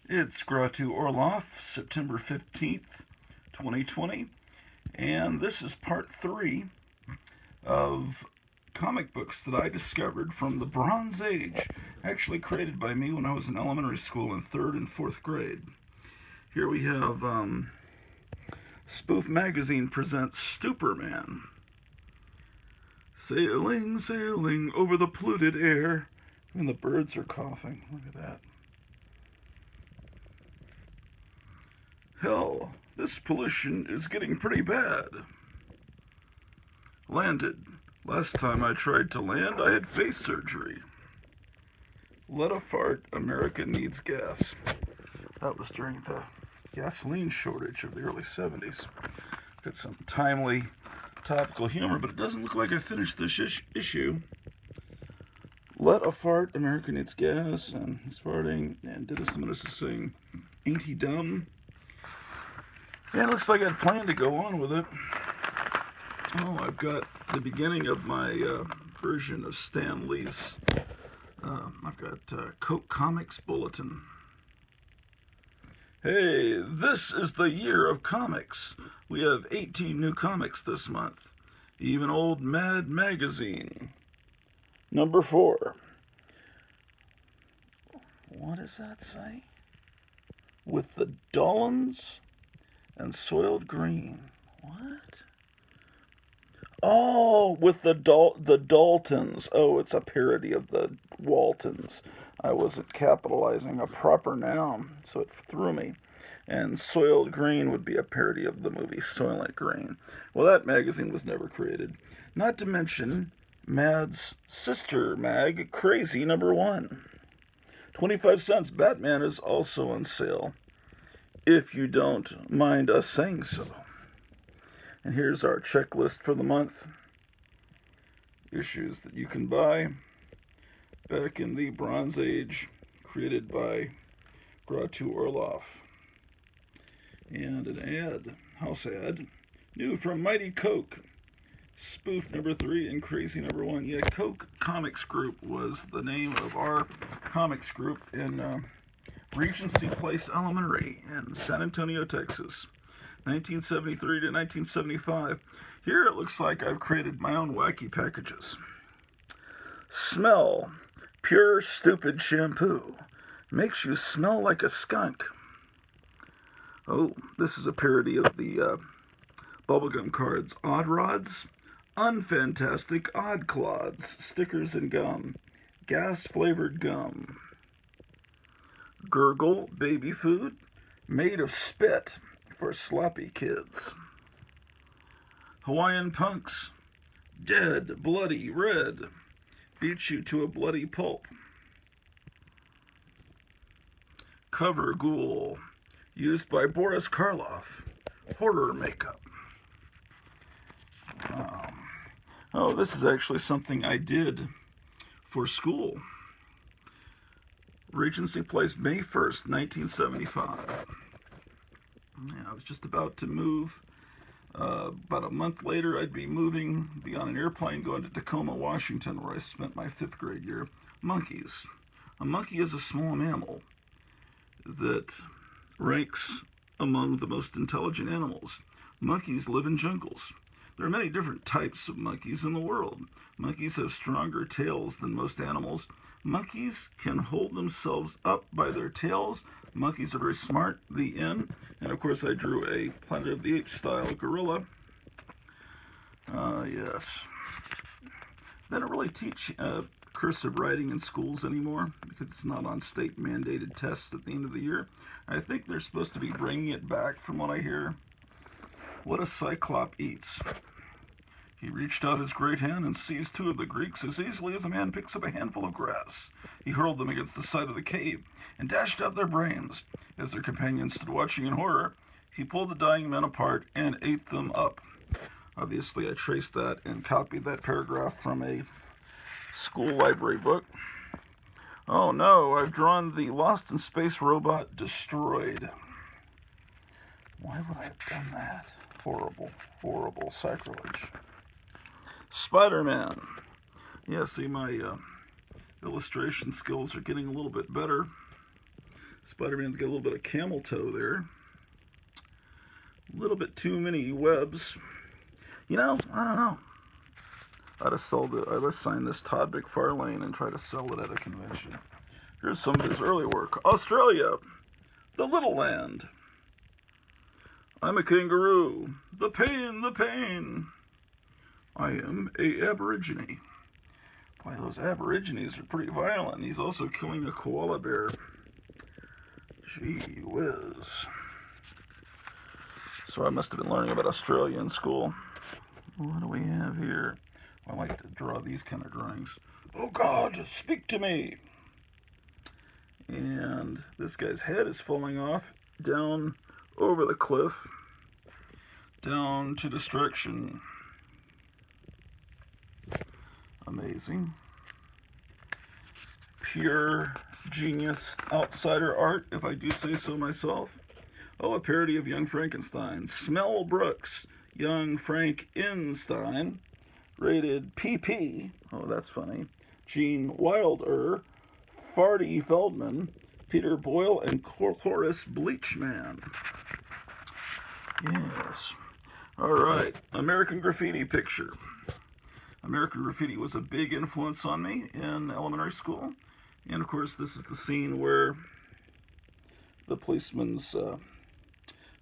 It's Gratu Orloff, September 15th, 2020, and this is part 3 of comic books that I discovered from the Bronze Age, actually created by me when I was in elementary school in 3rd and 4th grade. Here we have Spoof Magazine presents Superman. Sailing, sailing over the polluted air, and the birds are coughing. Look at that. Hell, this pollution is getting pretty bad. Landed. Last time I tried to land, I had face surgery. Let a fart, America needs gas. That was during the gasoline shortage of the early 70s. Got some timely topical humor, but it doesn't look like I finished this issue. Let a fart, America needs gas, and he's farting, and Dennis the Menace is saying, ain't he dumb? Yeah, it looks like I'd planned to go on with it. Oh, I've got the beginning of my version of Stan Lee's. I've got Coke Comics Bulletin. Hey, this is the year of comics. We have 18 new comics this month. Even old Mad Magazine. Number 4. What does that say? With the Dollans and soiled green. What? Oh, with the Daltons. Oh, it's a parody of the Waltons. I wasn't capitalizing a proper noun, so it threw me. And Soiled Green would be a parody of the movie Soylent Green. Well, that magazine was never created. Not to mention Mad's sister mag, Crazy number 1. 25 cents. Batman is also on sale, if you don't mind us saying so. And here's our checklist for the month. Issues that you can buy back in the Bronze Age, created by Gratu Orloff. And an ad, house ad, new from Mighty Coke. Spoof number 3 and Crazy number 1. Yeah, Coke Comics Group was the name of our comics group in Regency Place Elementary in San Antonio, Texas. 1973 to 1975. Here it looks like I've created my own wacky packages. Smell. Pure stupid shampoo. Makes you smell like a skunk. Oh, this is a parody of the bubblegum cards. Odd Rods. Unfantastic Odd Clods. Stickers and gum. Gas-flavored gum. Gurgle baby food. Made of spit. For sloppy kids. Hawaiian Punks. Dead, bloody, red. Beat you to a bloody pulp. Cover Ghoul. Used by Boris Karloff. Horror makeup. Oh, this is actually something I did for school. Regency Place, May 1st, 1975. Yeah, I was just about to move. About a month later, I'd be on an airplane going to Tacoma, Washington, where I spent my 5th grade year. Monkeys. A monkey is a small mammal that ranks among the most intelligent animals. Monkeys live in jungles. There are many different types of monkeys in the world. Monkeys have stronger tails than most animals. Monkeys can hold themselves up by their tails. Monkeys are very smart, the end. And of course I drew a Planet of the Apes style gorilla. Yes. They don't really teach cursive writing in schools anymore because it's not on state mandated tests at the end of the year. I think they're supposed to be bringing it back from what I hear. What a cyclop eats. He reached out his great hand and seized 2 of the Greeks as easily as a man picks up a handful of grass. He hurled them against the side of the cave and dashed out their brains. As their companions stood watching in horror, he pulled the dying men apart and ate them up. Obviously, I traced that and copied that paragraph from a school library book. Oh no, I've drawn the Lost in Space robot Destroyed. Why would I have done that? Horrible, horrible sacrilege. Spider-Man. Yeah, see, my illustration skills are getting a little bit better. Spider-Man's got a little bit of camel toe there. A little bit too many webs. You know, I don't know. I'd have signed this Todd McFarlane and try to sell it at a convention. Here's some of his early work. Australia, the little land. I'm a kangaroo. The pain, the pain. I am a aborigine. Boy, those aborigines are pretty violent. He's also killing a koala bear. Gee whiz. So I must have been learning about Australia in school. What do we have here? I like to draw these kind of drawings. Oh God, speak to me. And this guy's head is falling off down over the cliff, down to destruction. Amazing. Pure genius outsider art, if I do say so myself. Oh, a parody of Young Frankenstein. Smell Brooks, Young Frankenstein, rated PP. Oh, that's funny. Gene Wilder, Farty Feldman, Peter Boyle, and Cloris Bleachman. Yes. All right. American Graffiti picture. American Graffiti was a big influence on me in elementary school. And of course, this is the scene where the policeman's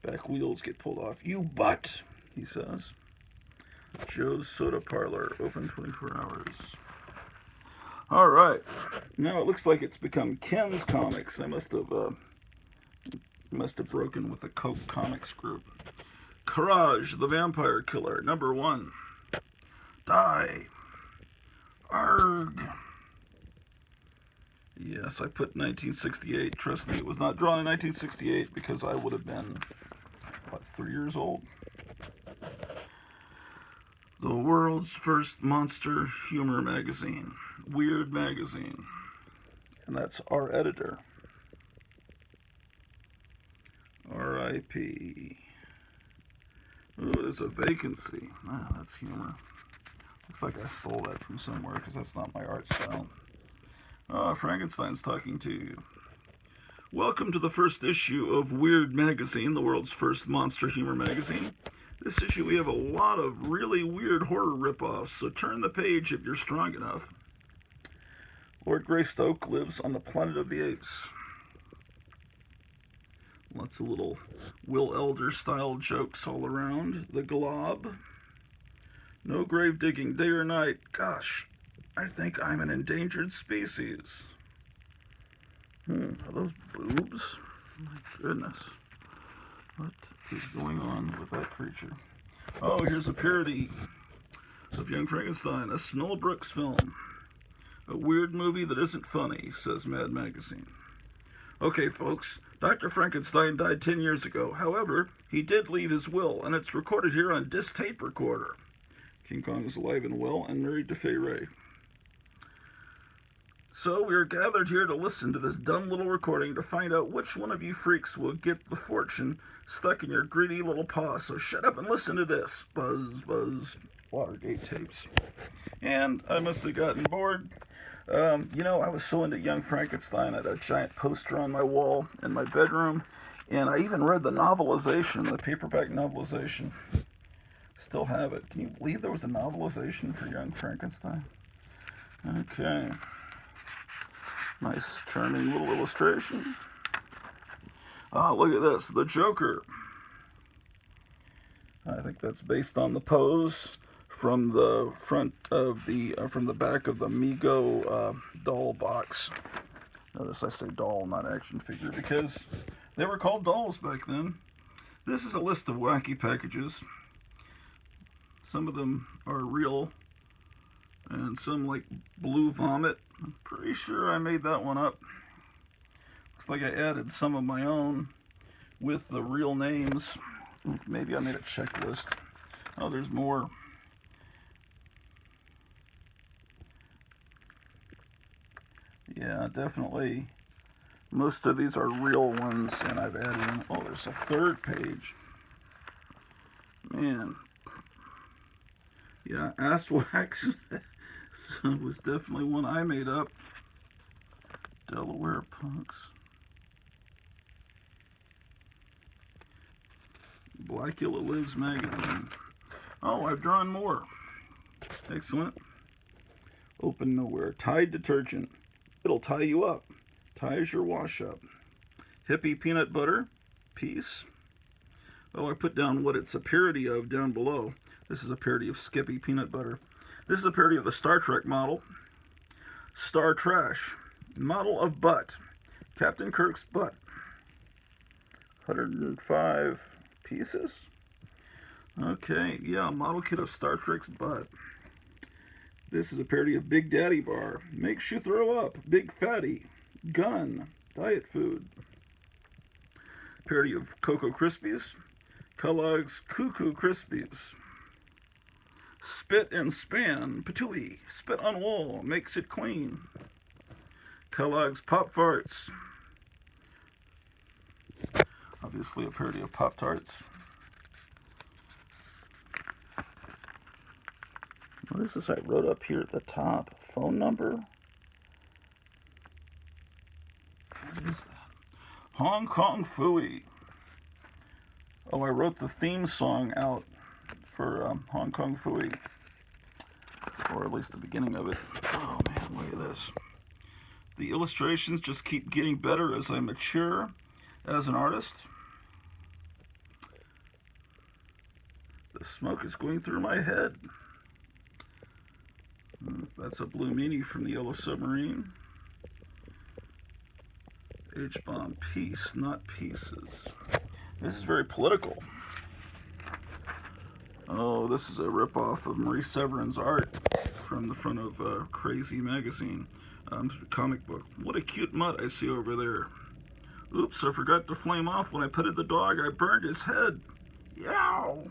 back wheels get pulled off. You butt, he says. Joe's Soda Parlor, open 24 hours. All right. Now it looks like it's become Ken's Comics. I must have broken with the Coke Comics group. Courage, the Vampire Killer, #1. Die. Arg. Yes, I put 1968. Trust me, it was not drawn in 1968 because I would have been, what, 3 years old? The world's first monster humor magazine. Weird magazine. And that's our editor. R.I.P. Ooh, there's a vacancy. Ah, that's humor. Looks like I stole that from somewhere because that's not my art style. Frankenstein's talking to you. Welcome to the first issue of Weird Magazine, the world's first monster humor magazine. This issue we have a lot of really weird horror ripoffs, so turn the page if you're strong enough. Lord Greystoke lives on the planet of the apes. Lots of little Will Elder style jokes all around. The Glob. No grave digging, day or night. Gosh, I think I'm an endangered species. Are those boobs? My goodness. What is going on with that creature? Oh, here's a parody of Young Frankenstein, a Mel Brooks film. A weird movie that isn't funny, says Mad Magazine. Okay, folks, Dr. Frankenstein died 10 years ago. However, he did leave his will, and it's recorded here on disc tape recorder. King Kong is alive and well and married to Fay Ray. So we are gathered here to listen to this dumb little recording to find out which one of you freaks will get the fortune stuck in your greedy little paw. So shut up and listen to this. Buzz, buzz, Watergate tapes. And I must have gotten bored. I was so into Young Frankenstein. I had a giant poster on my wall in my bedroom. And I even read the novelization, the paperback novelization. Still have it. Can you believe there was a novelization for Young Frankenstein? Okay. Nice, charming little illustration. Oh, look at this. The Joker. I think that's based on the pose from the front of from the back of the Mego doll box. Notice I say doll, not action figure, because they were called dolls back then. This is a list of wacky packages. Some of them are real, and some like Blue Vomit. I'm pretty sure I made that one up. Looks like I added some of my own with the real names. Maybe I made a checklist. Oh, there's more. Yeah, definitely. Most of these are real ones, and I've added in. Oh, there's a third page. Man. Yeah, ass wax. So it was definitely one I made up. Delaware punks. Blackula Lives magazine. Oh, I've drawn more. Excellent. Open nowhere. Tide detergent. It'll tie you up. Ties your wash up. Hippie peanut butter. Peace. Oh, I put down what it's a parody of down below. This is a parody of Skippy peanut butter. This is a parody of the Star Trek model. Star Trash. Model of butt. Captain Kirk's butt. 105 pieces. Okay, yeah, model kit of Star Trek's butt. This is a parody of Big Daddy Bar. Makes you throw up. Big Fatty. Gun. Diet food. Parody of Cocoa Krispies. Kellogg's Cuckoo Krispies. Spit and span. Patooey. Spit on wall. Makes it clean. Kellogg's Pop Farts. Obviously a parody of Pop-Tarts. What is this I wrote up here at the top? Phone number? What is that? Hong Kong Phooey. Oh, I wrote the theme song out for Hong Kong Phooey. Or at least the beginning of it. Oh man, look at this. The illustrations just keep getting better as I mature as an artist. The smoke is going through my head. That's a blue meanie from the Yellow Submarine. H-bomb, peace, not pieces. This is very political. Oh, this is a ripoff of Marie Severin's art from the front of Crazy magazine. Comic book. What a cute mutt I see over there. Oops, I forgot to flame off when I petted the dog. I burned his head. Yow!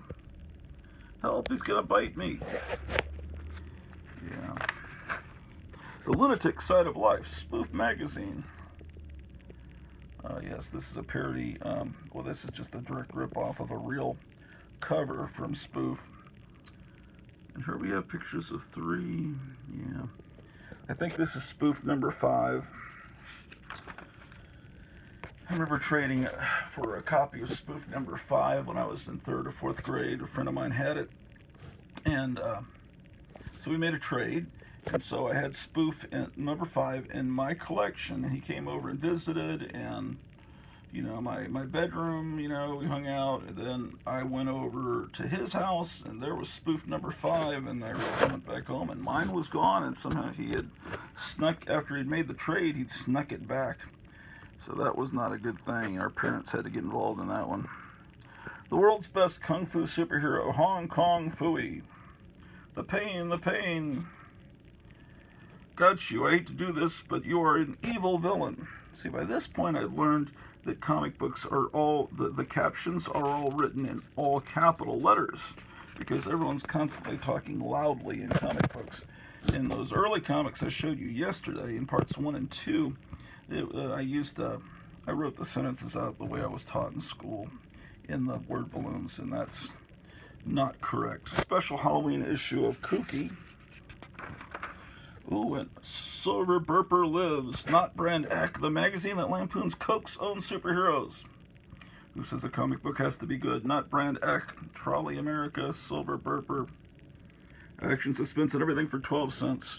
Help, he's gonna bite me. Yeah. The Lunatic Side of Life, Spoof Magazine. Yes, this is a parody. Well, this is just a direct ripoff of a real cover from Spoof. And here we have pictures of 3. Yeah. I think this is Spoof number 5. I remember trading for a copy of Spoof number 5 when I was in 3rd or 4th grade. A friend of mine had it. And so we made a trade. And so I had Spoof number 5 in my collection. And he came over and visited. And, you know, my bedroom, you know, we hung out. And then I went over to his house. And there was Spoof number 5. And I went back home. And mine was gone. And somehow he had snuck, after he'd made the trade, he'd snuck it back. So that was not a good thing. Our parents had to get involved in that one. The world's best kung fu superhero, Hong Kong Phooey. The pain, the pain. Got you. I hate to do this, but you are an evil villain. See, by this point, I'd learned that comic books are all, the captions are all written in all capital letters, because everyone's constantly talking loudly in comic books. In those early comics I showed you yesterday, in parts 1 and 2, I wrote the sentences out the way I was taught in school in the word balloons, and that's not correct. Special Halloween issue of Kooky. Ooh, and Silver Burper Lives, Not Brand Eck, the magazine that lampoons Coke's own superheroes. Who says a comic book has to be good? Not Brand Eck, Trolley America, Silver Burper. Action, suspense, and everything for 12 cents.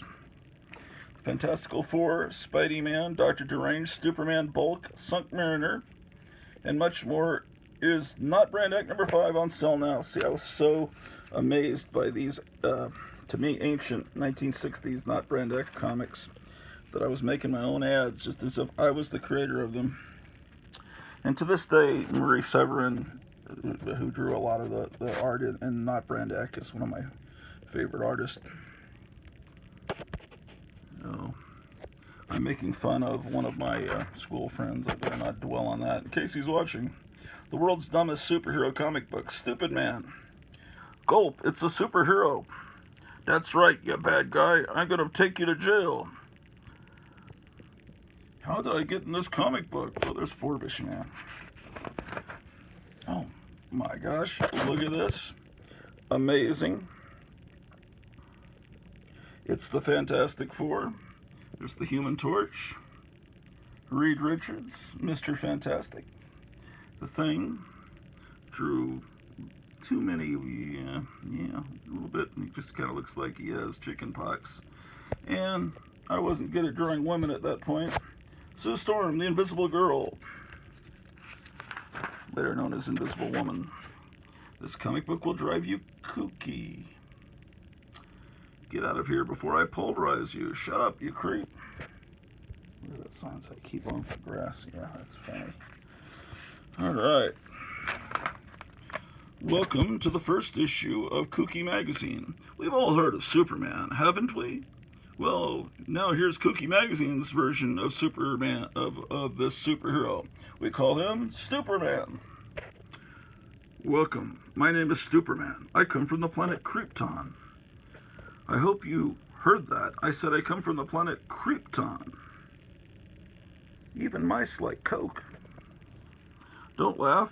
Fantastical Four, Spidey Man, Dr. Deranged, Superman Bulk, Sunk Mariner, and much more is Not Brand Eck number 5 on sale now. See, I was so amazed by these, to me, ancient 1960s Not Brand Eck comics that I was making my own ads just as if I was the creator of them. And to this day, Marie Severin, who drew a lot of the art in Not Brand Eck, is one of my favorite artists. Oh, I'm making fun of one of my school friends. I better not dwell on that in case he's watching. The world's dumbest superhero comic book, Stupid Man. Gulp, it's a superhero. That's right, you bad guy. I'm gonna take you to jail. How did I get in this comic book? Oh, there's Forbish Man. Oh my gosh, look at this. Amazing. It's the Fantastic Four. There's the Human Torch. Reed Richards, Mr. Fantastic. The Thing, drew too many. Yeah, a little bit. He just kind of looks like he has chicken pox. And I wasn't good at drawing women at that point. Sue Storm, the Invisible Girl, better known as Invisible Woman. This comic book will drive you kooky. Get out of here before I pulverize you. Shut up, you creep. What does that sign say? Keep off the grass. Yeah, that's funny. All right. Welcome to the first issue of Kooky Magazine. We've all heard of Superman, haven't we? Well, now here's Kooky Magazine's version of Superman, of this superhero. We call him Stuperman. Welcome. My name is Stuperman. I come from the planet Krypton. I hope you heard that. I said I come from the planet Krypton. Even mice like Coke. Don't laugh.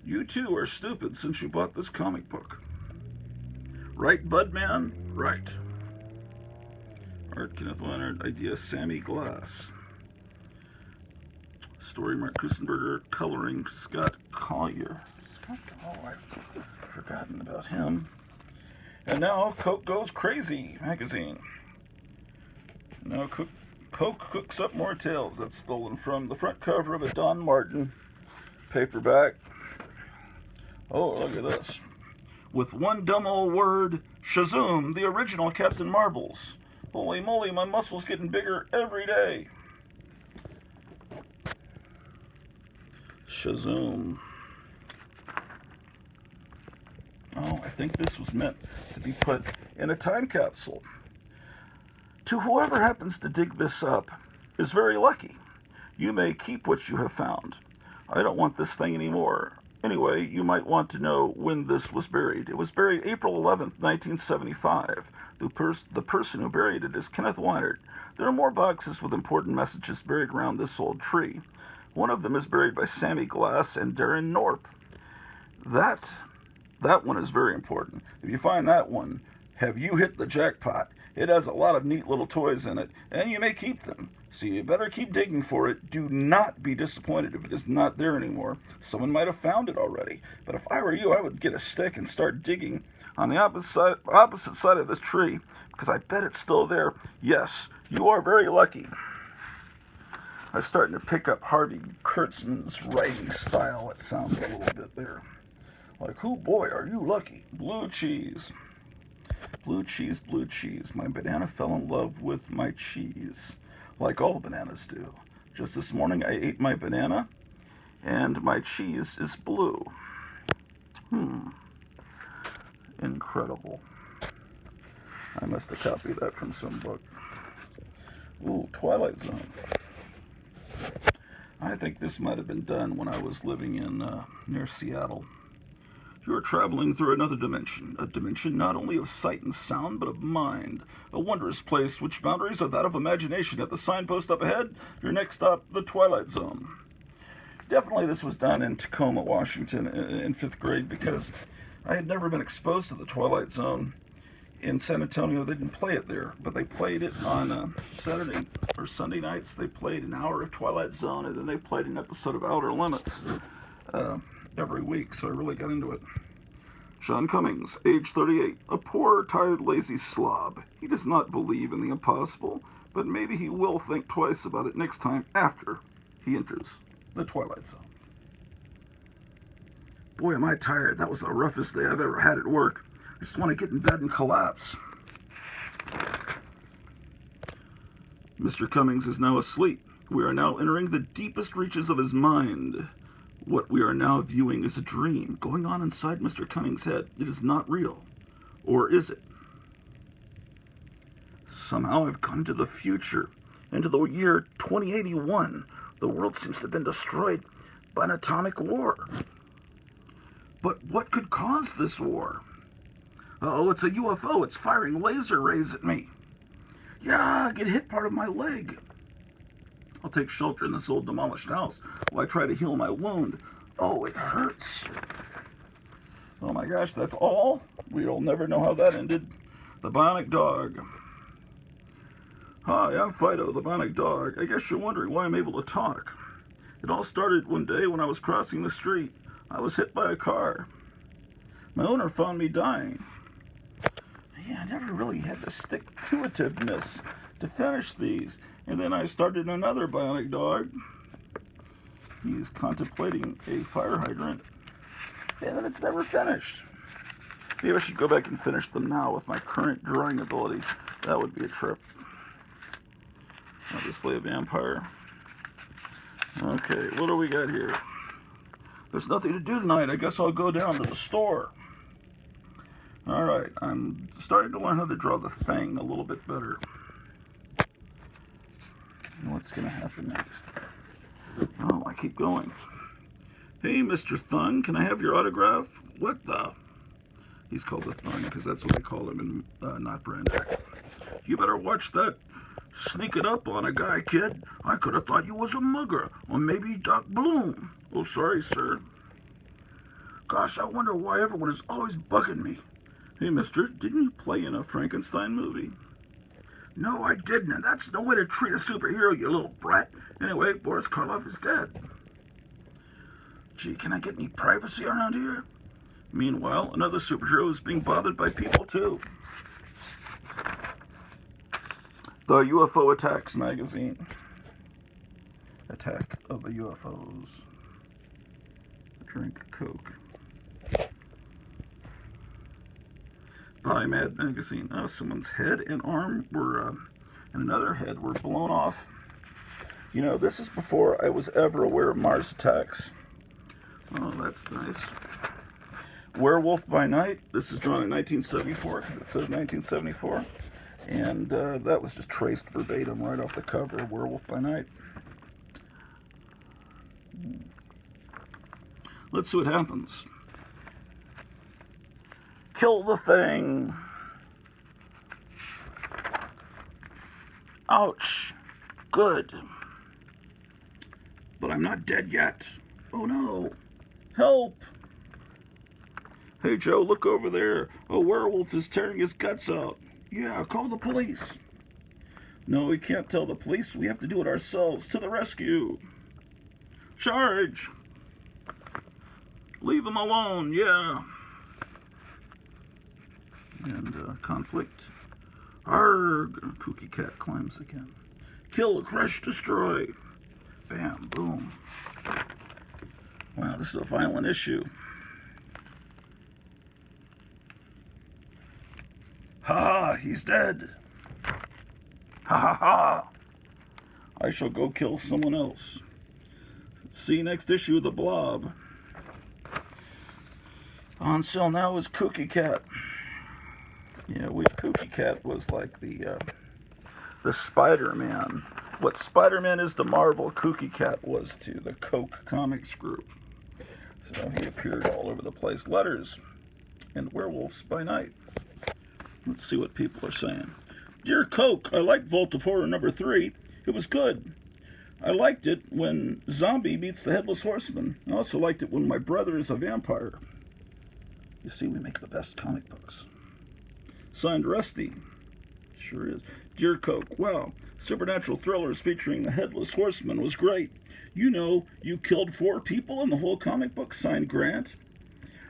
You too are stupid since you bought this comic book. Right, Budman? Right. Art, Kenneth Leonard. Idea, Sammy Glass. Story, Mark Kusenberger. Coloring, Scott Collier. I've forgotten about him. And now, Coke Goes Crazy magazine. Now, Coke cooks up more tales. That's stolen from the front cover of a Don Martin paperback. Oh, look at this. With one dumb old word, Shazoom, the original Captain Marbles. Holy moly, my muscles getting bigger every day. Shazoom. Oh, I think this was meant to be put in a time capsule. To whoever happens to dig this up is very lucky. You may keep what you have found. I don't want this thing anymore. Anyway, you might want to know when this was buried. It was buried April 11th, 1975. The person who buried it is Kenneth Leonard. There are more boxes with important messages buried around this old tree. One of them is buried by Sammy Glass and Darren Norp. That one is very important. If you find that one, have you hit the jackpot? It has a lot of neat little toys in it, and you may keep them. So you better keep digging for it. Do not be disappointed if it is not there anymore. Someone might have found it already. But if I were you, I would get a stick and start digging on the opposite side of this tree, because I bet it's still there. Yes, you are very lucky. I'm starting to pick up Harvey Kurtzman's writing style. It sounds a little bit there. Like, oh boy, are you lucky. Blue cheese. Blue cheese, blue cheese. My banana fell in love with my cheese. Like all bananas do. Just this morning I ate my banana, and my cheese is blue. Incredible. I must have copied that from some book. Ooh, Twilight Zone. I think this might have been done when I was living in near Seattle. You are traveling through another dimension, a dimension not only of sight and sound, but of mind. A wondrous place which boundaries are that of imagination. At the signpost up ahead, your next stop, the Twilight Zone. Definitely this was done in Tacoma, Washington in 5th grade, because I had never been exposed to the Twilight Zone. In San Antonio, they didn't play it there, but they played it on Saturday or Sunday nights. They played an hour of Twilight Zone, and then they played an episode of Outer Limits every week, so I really got into it. Sean Cummings, age 38, a poor, tired, lazy slob. He does not believe in the impossible, but maybe he will think twice about it next time after he enters the Twilight Zone. Boy, am I tired. That was the roughest day I've ever had at work. I just want to get in bed and collapse. Mr. Cummings is now asleep. We are now entering the deepest reaches of his mind. What we are now viewing is a dream going on inside Mr. Cummings' head. It is not real. Or is it? Somehow I've gone to the future, into the year 2081. The world seems to have been destroyed by an atomic war. But what could cause this war? Oh, it's a UFO. It's firing laser rays at me. Yeah, I get hit part of my leg. I'll take shelter in this old demolished house while I try to heal my wound. Oh, it hurts. Oh my gosh, that's all? We'll never know how that ended. The Bionic Dog. Hi, I'm Fido, the Bionic Dog. I guess you're wondering why I'm able to talk. It all started one day when I was crossing the street. I was hit by a car. My owner found me dying. Yeah, I never really had the stick-to-itiveness to finish these. And then I started another bionic dog. He's contemplating a fire hydrant. And then it's never finished. Maybe I should go back and finish them now with my current drawing ability. That would be a trip. Obviously a vampire. Okay, what do we got here? There's nothing to do tonight. I guess I'll go down to the store. Alright, I'm starting to learn how to draw the Thing a little bit better. What's going to happen next? Oh, I keep going. Hey, Mr. Thung, can I have your autograph? What the? He's called the Thung because that's what they call him in Not Brandak. You better watch that sneaking up on a guy, kid. I could have thought you was a mugger, or maybe Doc Bloom. Oh, sorry, sir. Gosh, I wonder why everyone is always bugging me. Hey, mister, didn't you play in a Frankenstein movie? No, I didn't, and that's no way to treat a superhero, you little brat. Anyway, Boris Karloff is dead. Gee, can I get any privacy around here? Meanwhile, another superhero is being bothered by people, too. The UFO Attacks magazine. Attack of the UFOs. Drink Coke. Buy Mad magazine. Oh, someone's head and arm were, and another head were blown off. You know, this is before I was ever aware of Mars attacks. Oh, that's nice. Werewolf by Night. This is drawn in 1974 because it says 1974. And that was just traced verbatim right off the cover of Werewolf by Night. Let's see what happens. Kill the Thing. Ouch. Good. But I'm not dead yet. Oh no. Help. Hey Joe, look over there. A werewolf is tearing his guts out. Yeah, call the police. No, we can't tell the police. We have to do it ourselves. To the rescue. Charge. Leave him alone. Yeah. And conflict. Arrgh. Kooky Cat climbs again. Kill, crush, destroy. Bam, boom. Wow, this is a violent issue. Ha ha, he's dead. Ha ha ha. I shall go kill someone else. See next issue of The Blob. On sale now is Kooky Cat. Yeah, Kooky Cat was like the Spider-Man. What Spider-Man is to Marvel, Kooky Cat was to the Coke Comics group. So he appeared all over the place. Letters and Werewolves by Night. Let's see what people are saying. Dear Coke, I liked Vault of Horror number 3. It was good. I liked it when Zombie meets the Headless Horseman. I also liked it when my brother is a vampire. You see, we make the best comic books. Signed, Rusty. Sure is. Dear Coke, wow, supernatural thrillers featuring the Headless Horseman was great. You know, you killed 4 people in the whole comic book. Signed, Grant.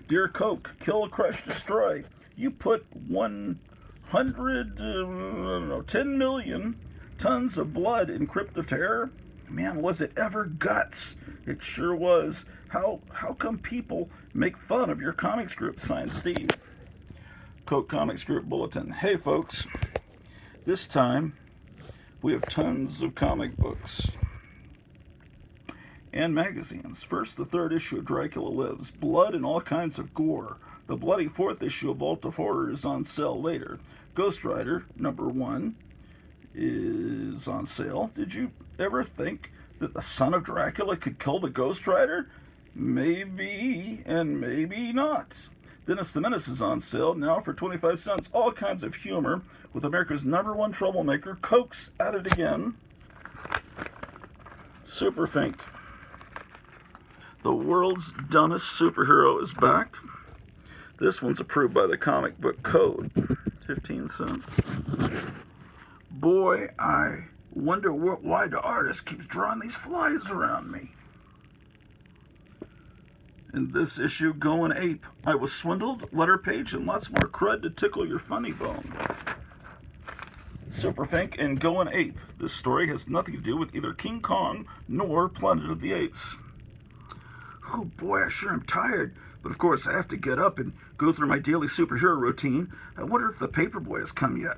Dear Coke, kill, crush, destroy. You put 10 million tons of blood in Crypt of Terror? Man, was it ever guts? It sure was. How come people make fun of your comics group? Signed, Steve. Coke Comics Group Bulletin. Hey, folks. This time, we have tons of comic books and magazines. First, the 3rd issue of Dracula Lives. Blood and all kinds of gore. The bloody 4th issue of Vault of Horror is on sale later. Ghost Rider, number 1, is on sale. Did you ever think that the son of Dracula could kill the Ghost Rider? Maybe, and maybe not. Dennis the Menace is on sale now for 25 cents. All kinds of humor with America's #1 troublemaker. Coke's at it again. Super Fink. The world's dumbest superhero is back. This one's approved by the Comic Book Code. 15 cents. Boy, I wonder why the artist keeps drawing these flies around me. In this issue, Going Ape. I was swindled, letter page, and lots more crud to tickle your funny bone. Superfink and Going Ape. This story has nothing to do with either King Kong nor Planet of the Apes. Oh boy, I sure am tired. But of course, I have to get up and go through my daily superhero routine. I wonder if the Paperboy has come yet.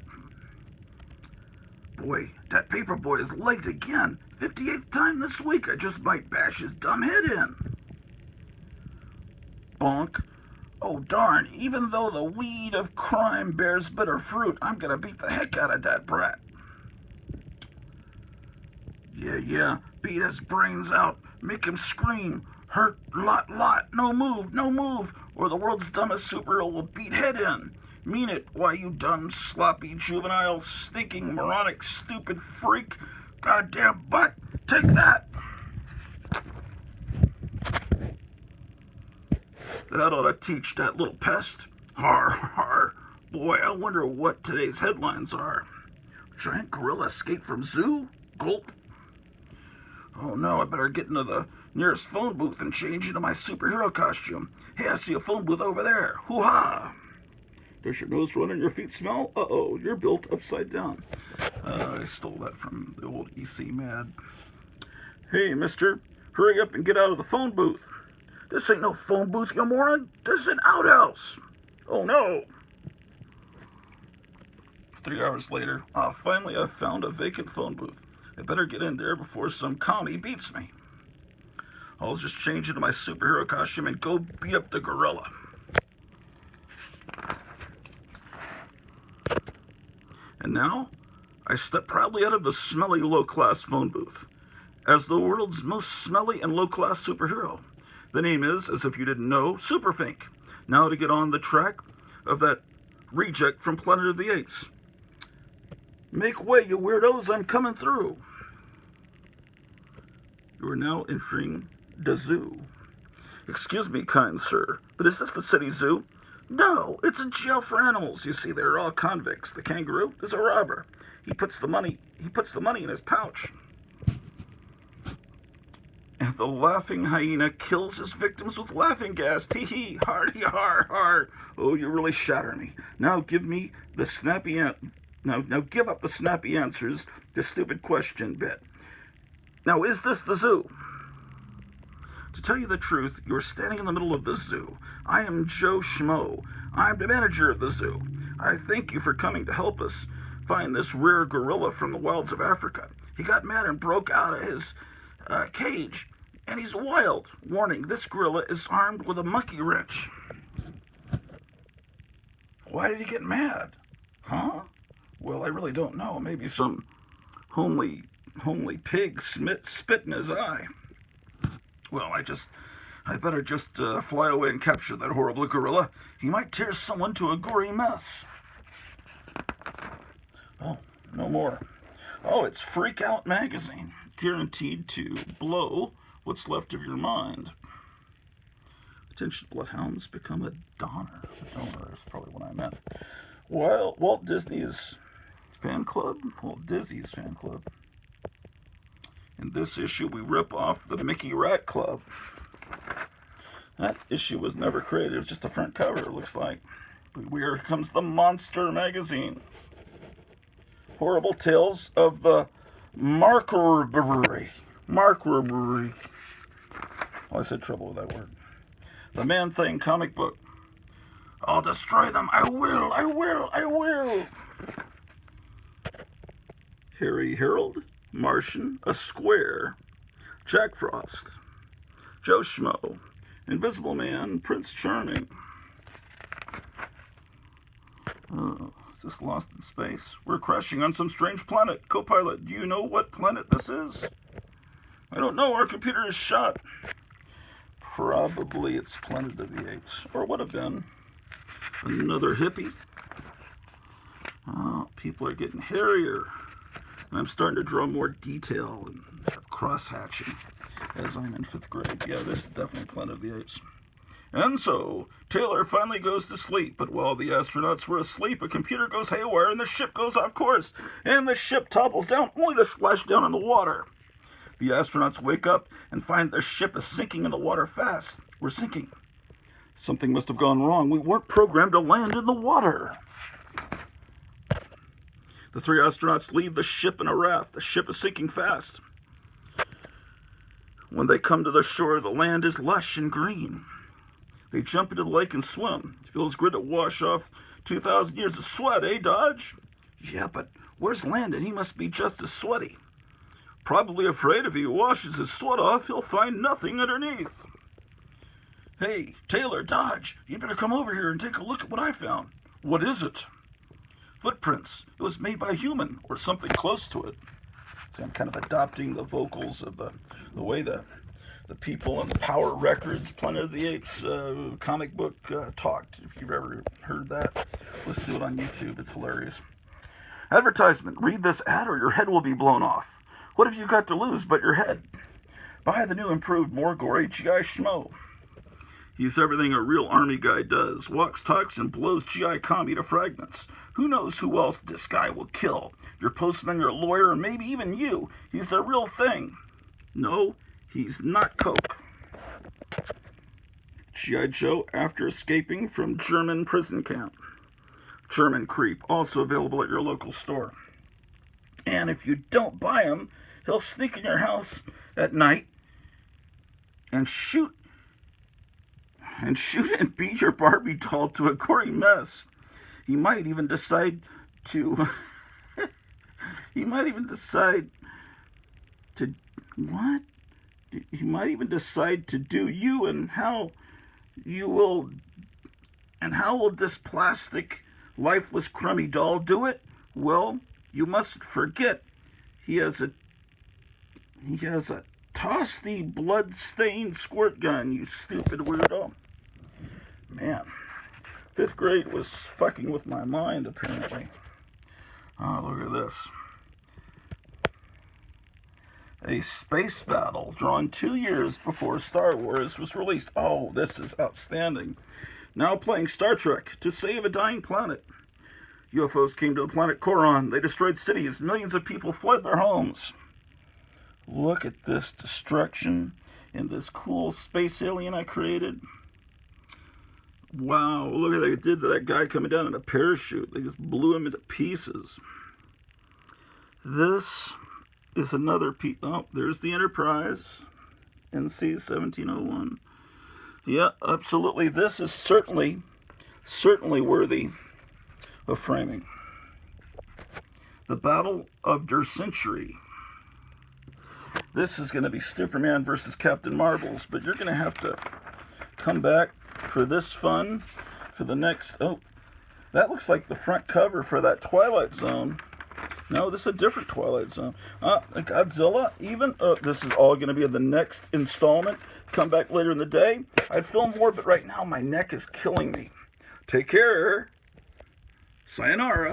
Boy, that Paperboy is late again. 58th time this week. I just might bash his dumb head in. Bonk. Oh darn, even though the weed of crime bears bitter fruit, I'm gonna beat the heck out of that brat. Yeah, beat his brains out, make him scream, hurt, lot, no move, or the world's dumbest superhero will beat head in. Mean it, why you dumb, sloppy, juvenile, stinking, moronic, stupid freak, goddamn butt, take that. That ought to teach that little pest. Har, har. Boy, I wonder what today's headlines are. Giant gorilla escaped from zoo? Gulp. Oh no, I better get into the nearest phone booth and change into my superhero costume. Hey, I see a phone booth over there. Hoo-ha! Does your nose run and your feet smell? Uh-oh, you're built upside down. I stole that from the old EC Mad. Hey, mister, hurry up and get out of the phone booth. This ain't no phone booth, you moron. This is an outhouse. Oh, no. 3 hours later, finally I found a vacant phone booth. I better get in there before some commie beats me. I'll just change into my superhero costume and go beat up the gorilla. And now, I step proudly out of the smelly low-class phone booth as the world's most smelly and low-class superhero. The name is, as if you didn't know, Superfink. Now to get on the track of that reject from Planet of the Apes. Make way, you weirdos, I'm coming through. You are now entering the zoo. Excuse me, kind sir, but is this the city zoo? No, it's a jail for animals. You see, they're all convicts. The kangaroo is a robber. He puts the money in his pouch. And the laughing hyena kills his victims with laughing gas. Tee hee, hardy har har. Oh, you really shatter me. Now give me the snappy now give up the snappy answers, the stupid question bit. Now, is this the zoo? To tell you the truth, you're standing in the middle of the zoo. I am Joe Schmo. I'm the manager of the zoo. I thank you for coming to help us find this rare gorilla from the wilds of Africa. He got mad and broke out of his cage, and he's wild. Warning, this gorilla is armed with a monkey wrench. Why did he get mad? Huh? Well, I really don't know. Maybe some homely pig spit in his eye. Well, I better just fly away and capture that horrible gorilla. He might tear someone to a gory mess. Oh, no more. Oh, it's Freak Out magazine. Guaranteed to blow what's left of your mind. Attention, bloodhounds, become a donor. A donor is probably what I meant. Well, Walt Disney's fan club? Walt Disney's fan club. In this issue, we rip off the Mickey Rat Club. That issue was never created. It was just a front cover, it looks like. But here comes the Monster magazine. Horrible Tales of the Markberry. Markberry. Oh, I said trouble with that word. The Man-Thing comic book. I'll destroy them. I will. Harry Harold, Martian, a Square, Jack Frost, Joe Schmo, Invisible Man, Prince Charming. Is this Lost in Space? We're crashing on some strange planet. Co-pilot, do you know what planet this is? I don't know. Our computer is shot. Probably it's Planet of the Apes. Or would have been. Another hippie. Oh, people are getting hairier. And I'm starting to draw more detail and have cross-hatching as I'm in 5th grade. Yeah, this is definitely Planet of the Apes. And so, Taylor finally goes to sleep, but while the astronauts were asleep, a computer goes haywire and the ship goes off course. And the ship topples down, only to splash down in the water. The astronauts wake up and find their ship is sinking in the water fast. We're sinking. Something must have gone wrong. We weren't programmed to land in the water. The three astronauts leave the ship in a raft. The ship is sinking fast. When they come to the shore, the land is lush and green. They jump into the lake and swim. It feels good to wash off 2,000 years of sweat, eh, Dodge? Yeah, but where's Landon? He must be just as sweaty. Probably afraid if he washes his sweat off, he'll find nothing underneath. Hey, Taylor, Dodge, you better come over here and take a look at what I found. What is it? Footprints. It was made by a human, or something close to it. See, I'm kind of adopting the vocals of the way the people in the Power Records, Planet of the Apes comic book talked. If you've ever heard that, listen to it on YouTube. It's hilarious. Advertisement. Read this ad or your head will be blown off. What have you got to lose but your head? Buy the new improved, more gory GI Schmo. He's everything a real army guy does. Walks, talks, and blows GI commie to fragments. Who knows who else this guy will kill? Your postman, your lawyer, or maybe even you. He's the real thing. No, he's not Coke. G.I. Joe after escaping from German prison camp. German creep, also available at your local store. And if you don't buy him, he'll sneak in your house at night and shoot and beat your Barbie doll to a gory mess. He might even decide to what? He might even decide to do you, and how will this plastic lifeless crummy doll do it? Well, you mustn't forget he has a toss the blood-stained squirt gun, you stupid weirdo. Man, 5th grade was fucking with my mind, apparently. Oh, look at this. A space battle drawn 2 years before Star Wars was released. Oh, this is outstanding. Now playing Star Trek to save a dying planet. UFOs came to the planet Koron. They destroyed cities. Millions of people fled their homes. Look at this destruction in this cool space alien I created. Wow, look at what they did to that guy coming down in a parachute. They just blew him into pieces. This is another piece. Oh, there's the Enterprise. NC 1701. Yeah, absolutely. This is certainly worthy of framing. The Battle of der Century. This is going to be Superman versus Captain Marbles, but you're going to have to come back for this fun for the next... Oh, that looks like the front cover for that Twilight Zone. No, this is a different Twilight Zone. Godzilla, even. This is all going to be in the next installment. Come back later in the day. I'd film more, but right now my neck is killing me. Take care. Sayonara.